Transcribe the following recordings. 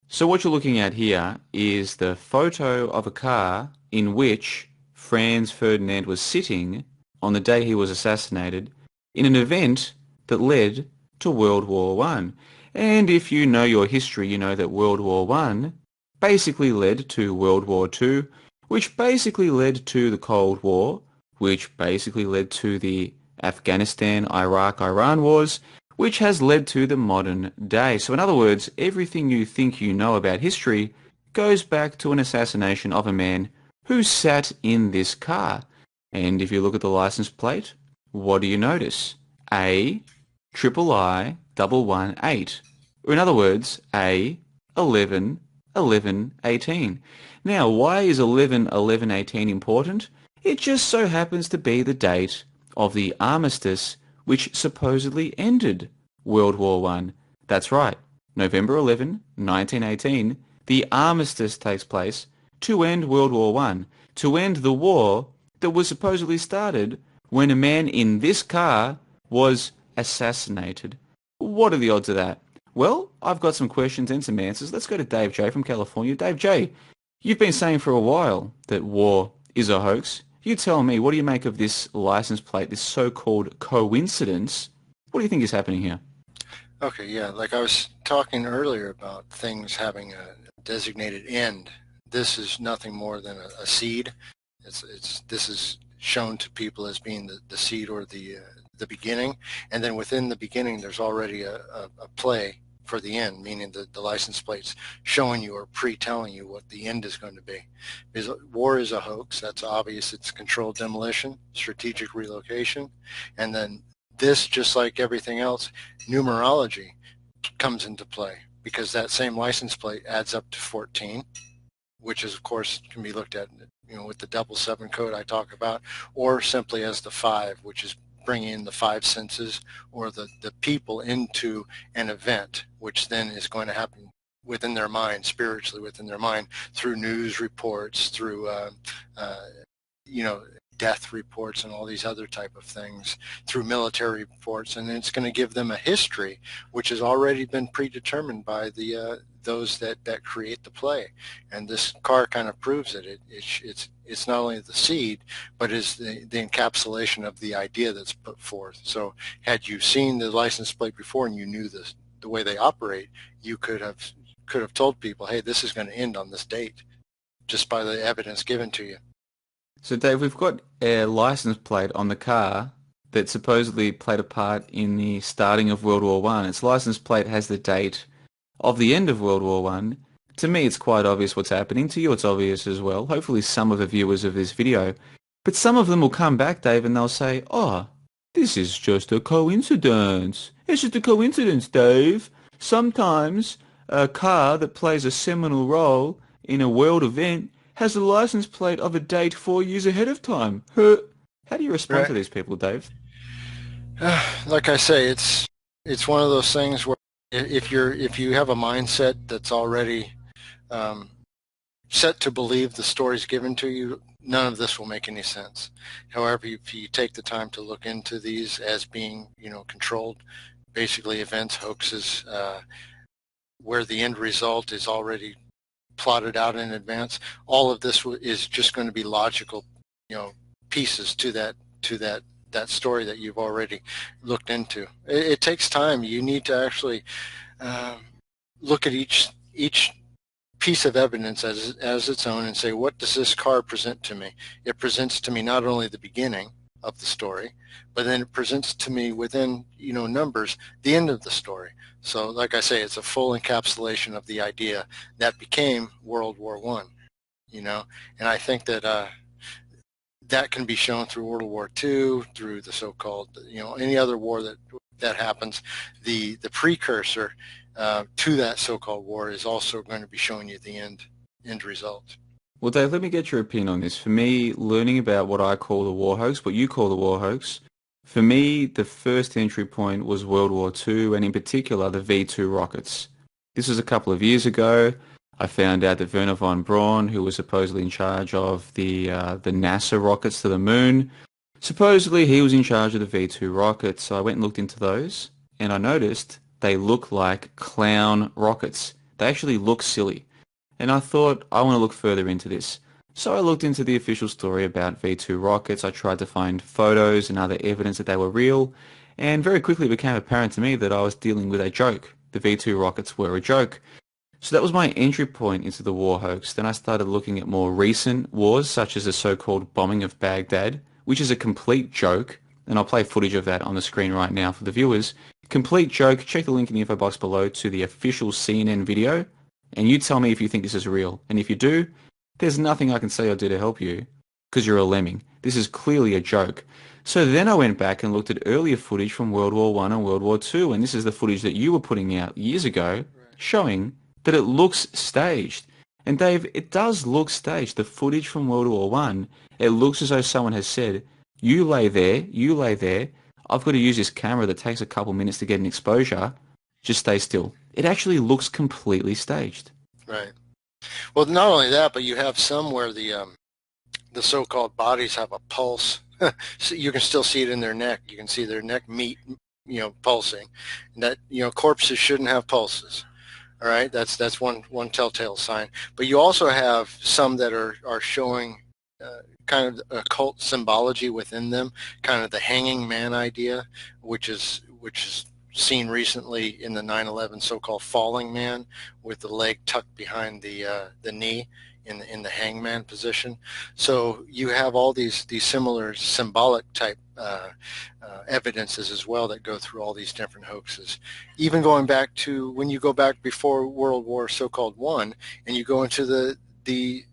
So what you're looking at here is the photo of a car in which Franz Ferdinand was sitting on the day he was assassinated in an event that led to World War One. And if you know your history, you know that World War One basically led to World War Two, which basically led to the Cold War, which basically led to the Afghanistan, Iraq, Iran wars, which has led to the modern day. So in other words, everything you think you know about history goes back to an assassination of a man who sat in this car. And if you look at the license plate, what do you notice? A triple I 118. Or in other words, A 11 11 18. Now, why is 11 11 18 important? It just so happens to be the date of the armistice which supposedly ended World War One. That's right, November 11, 1918, the armistice takes place to end World War One, to end the war that was supposedly started when a man in this car was assassinated. What are the odds of that? Well, I've got some questions and some answers. Let's go to Dave J from California. Dave J, you've been saying for a while that war is a hoax. You tell me, what do you make of this license plate, this so-called coincidence? What do you think is happening here? Okay, yeah, like I was talking earlier about things having a designated end. This is nothing more than a seed. This is shown to people as being the seed or the beginning, and then within the beginning there's already a play for the end, meaning the license plates showing you or pre-telling you what the end is going to be. Because war is a hoax, that's obvious. It's controlled demolition, strategic relocation, and then this, just like everything else, numerology comes into play because that same license plate adds up to 14, which is, of course, can be looked at, with the double seven code I talk about, or simply as the 5, which is bringing in the 5 senses or the people into an event, which then is going to happen within their mind, spiritually within their mind, through news reports, through, death reports and all these other type of things, through military reports, and it's going to give them a history which has already been predetermined by the those that create the play. And this car kind of proves it. It's not only the seed, but is the encapsulation of the idea that's put forth. So had you seen the license plate before and you knew the way they operate, you could have told people, hey, this is going to end on this date, just by the evidence given to you. So Dave, we've got a license plate on the car that supposedly played a part in the starting of World War One. Its license plate has the date of the end of World War One. To me, it's quite obvious what's happening. To you, it's obvious as well. Hopefully some of the viewers of this video. But some of them will come back, Dave, and they'll say, oh, this is just a coincidence. It's just a coincidence, Dave. Sometimes a car that plays a seminal role in a world event has a license plate of a date 4 years ahead of time. Huh. How do you respond to Right. these people, Dave? Like I say, it's one of those things where if you have a mindset that's already um, set to believe the stories given to you, none of this will make any sense. However, if you take the time to look into these as being, controlled, basically events, hoaxes, where the end result is already plotted out in advance, all of this is just going to be logical, pieces to that story that you've already looked into. It takes time. You need to actually look at each piece of evidence as its own and say, what does this card present to me? It presents to me not only the beginning of the story, but then it presents to me within, numbers, the end of the story. So like I say, it's a full encapsulation of the idea that became World War One, and I think that that can be shown through World War II, through the so-called, any other war that happens. The precursor to that so-called war is also going to be showing you the end result. Well, Dave, let me get your opinion on this. For me, learning about what I call the war hoax, what you call the war hoax, for me, the first entry point was World War II, and in particular, the V-2 rockets. This was a couple of years ago. I found out that Werner von Braun, who was supposedly in charge of the NASA rockets to the moon, supposedly he was in charge of the V-2 rockets. So I went and looked into those, and I noticed they look like clown rockets. They actually look silly. And I thought, I want to look further into this. So I looked into the official story about V2 rockets. I tried to find photos and other evidence that they were real. And very quickly it became apparent to me that I was dealing with a joke. The V2 rockets were a joke. So that was my entry point into the war hoax. Then I started looking at more recent wars, such as the so-called bombing of Baghdad, which is a complete joke. And I'll play footage of that on the screen right now for the viewers. Complete joke. Check the link in the info box below to the official CNN video. And you tell me if you think this is real. And if you do, there's nothing I can say or do to help you, because you're a lemming. This is clearly a joke. So then I went back and looked at earlier footage from World War One and World War Two, and this is the footage that you were putting out years ago, showing that it looks staged. And Dave, it does look staged. The footage from World War One, it looks as though someone has said, you lay there, I've got to use this camera that takes a couple minutes to get an exposure, just stay still. It actually looks completely staged. Right. Well, not only that, but you have some where the so-called bodies have a pulse. So you can still see it in their neck. You can see their neck meat, pulsing. And that, corpses shouldn't have pulses. All right, that's one telltale sign. But you also have some that are showing kind of occult symbology within them, kind of the hanging man idea, which is seen recently in the 9/11 so-called falling man, with the leg tucked behind the knee in the hangman position. So you have all these similar symbolic type evidences as well that go through all these different hoaxes. Even going back to when you go back before World War so-called One, and you go into the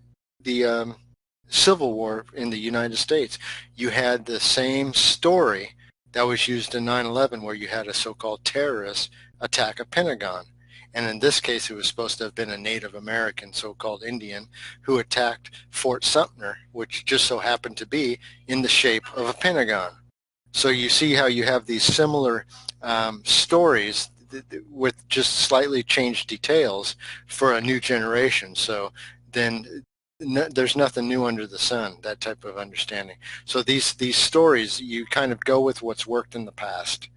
Civil War in the United States, you had the same story that was used in 9/11, where you had a so-called terrorist attack a Pentagon. And in this case, it was supposed to have been a Native American, so-called Indian, who attacked Fort Sumter, which just so happened to be in the shape of a Pentagon. So you see how you have these similar stories with just slightly changed details for a new generation. So then there's nothing new under the sun, that type of understanding. So these stories, you kind of go with what's worked in the past.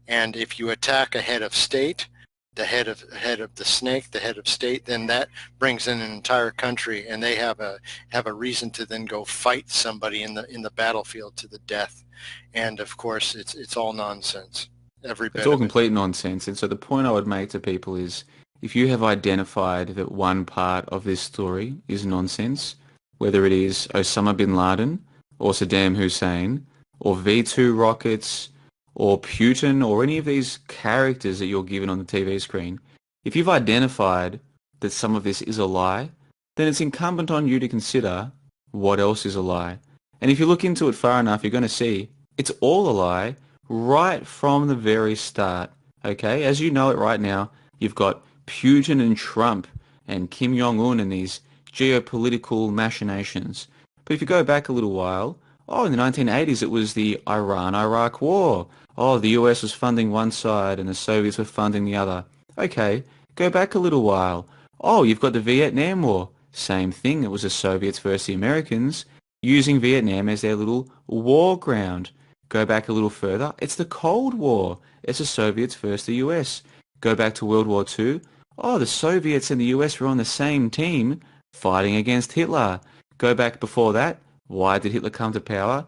And if you attack a head of state, the head of the snake, the head of state, then that brings in an entire country, and they have a reason to then go fight somebody in the battlefield to the death. And of course, it's all nonsense. Every bit It's all of it. complete nonsense. And so the point I would make to people is, if you have identified that one part of this story is nonsense, whether it is Osama bin Laden or Saddam Hussein or V2 rockets or Putin or any of these characters that you're given on the TV screen, if you've identified that some of this is a lie, then it's incumbent on you to consider what else is a lie. And if you look into it far enough, you're going to see it's all a lie right from the very start. Okay, as you know it right now, you've got Putin and Trump and Kim Jong-un and these geopolitical machinations. But if you go back a little while, in the 1980s it was the Iran-Iraq war. The US was funding one side and the Soviets were funding the other. Okay, go back a little while. You've got the Vietnam War. Same thing, it was the Soviets versus the Americans using Vietnam as their little war ground. Go back a little further, it's the Cold War. It's the Soviets versus the US. Go back to World War Two. The Soviets and the US were on the same team fighting against Hitler. Go back before that. Why did Hitler come to power?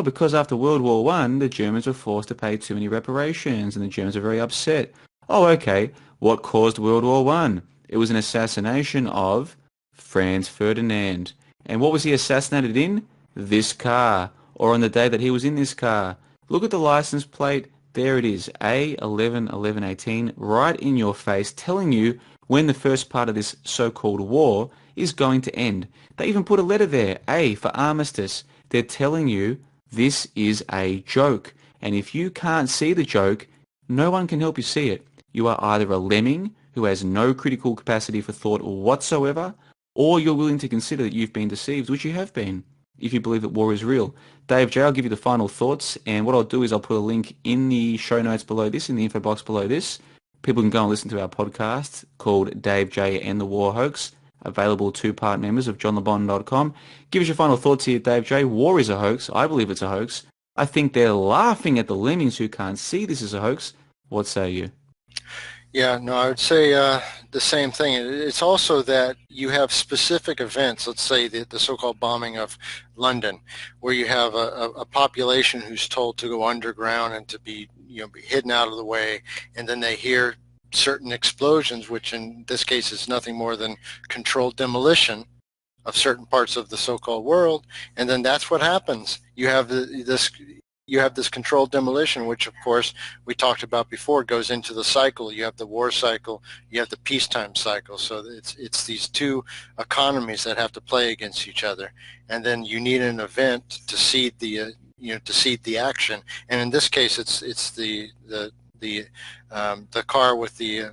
Because after World War One, the Germans were forced to pay too many reparations and the Germans were very upset. Okay. What caused World War One? It was an assassination of Franz Ferdinand. And what was he assassinated in? This car. Or on the day that he was in this car. Look at the license plate. There it is, A111118, right in your face, telling you when the first part of this so-called war is going to end. They even put a letter there, A for armistice. They're telling you this is a joke. And if you can't see the joke, no one can help you see it. You are either a lemming who has no critical capacity for thought whatsoever, or you're willing to consider that you've been deceived, which you have been, if you believe that war is real. Dave J, I'll give you the final thoughts, and what I'll do is I'll put a link in the show notes below this, in the info box below this. People can go and listen to our podcast called Dave J and the War Hoax, available to part members of johnlebon.com. Give us your final thoughts here, Dave J. War is a hoax. I believe it's a hoax. I think they're laughing at the lemmings who can't see this as a hoax. What say you? Yeah, no, I would say the same thing. It's also that you have specific events, let's say the so-called bombing of London, where you have a population who's told to go underground and to be, be hidden out of the way, and then they hear certain explosions, which in this case is nothing more than controlled demolition of certain parts of the so-called world, and then that's what happens. You have this controlled demolition, which of course we talked about before, goes into the cycle. You have the war cycle, you have the peacetime cycle. So it's these two economies that have to play against each other, and then you need an event to seed the action. And in this case, it's the car with the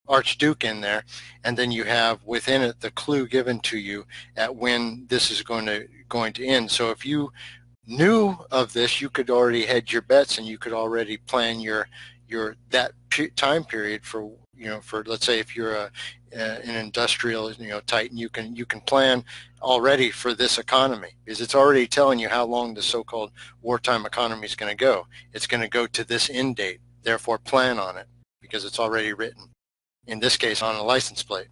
Archduke in there, and then you have within it the clue given to you at when this is going to end. So if you knew of this, you could already hedge your bets, and you could already plan your that time period for, for, let's say, if you're an industrial, titan, you can plan already for this economy, because it's already telling you how long the so-called wartime economy is going to go. It's going to go to this end date. Therefore, plan on it because it's already written. In this case, on a license plate.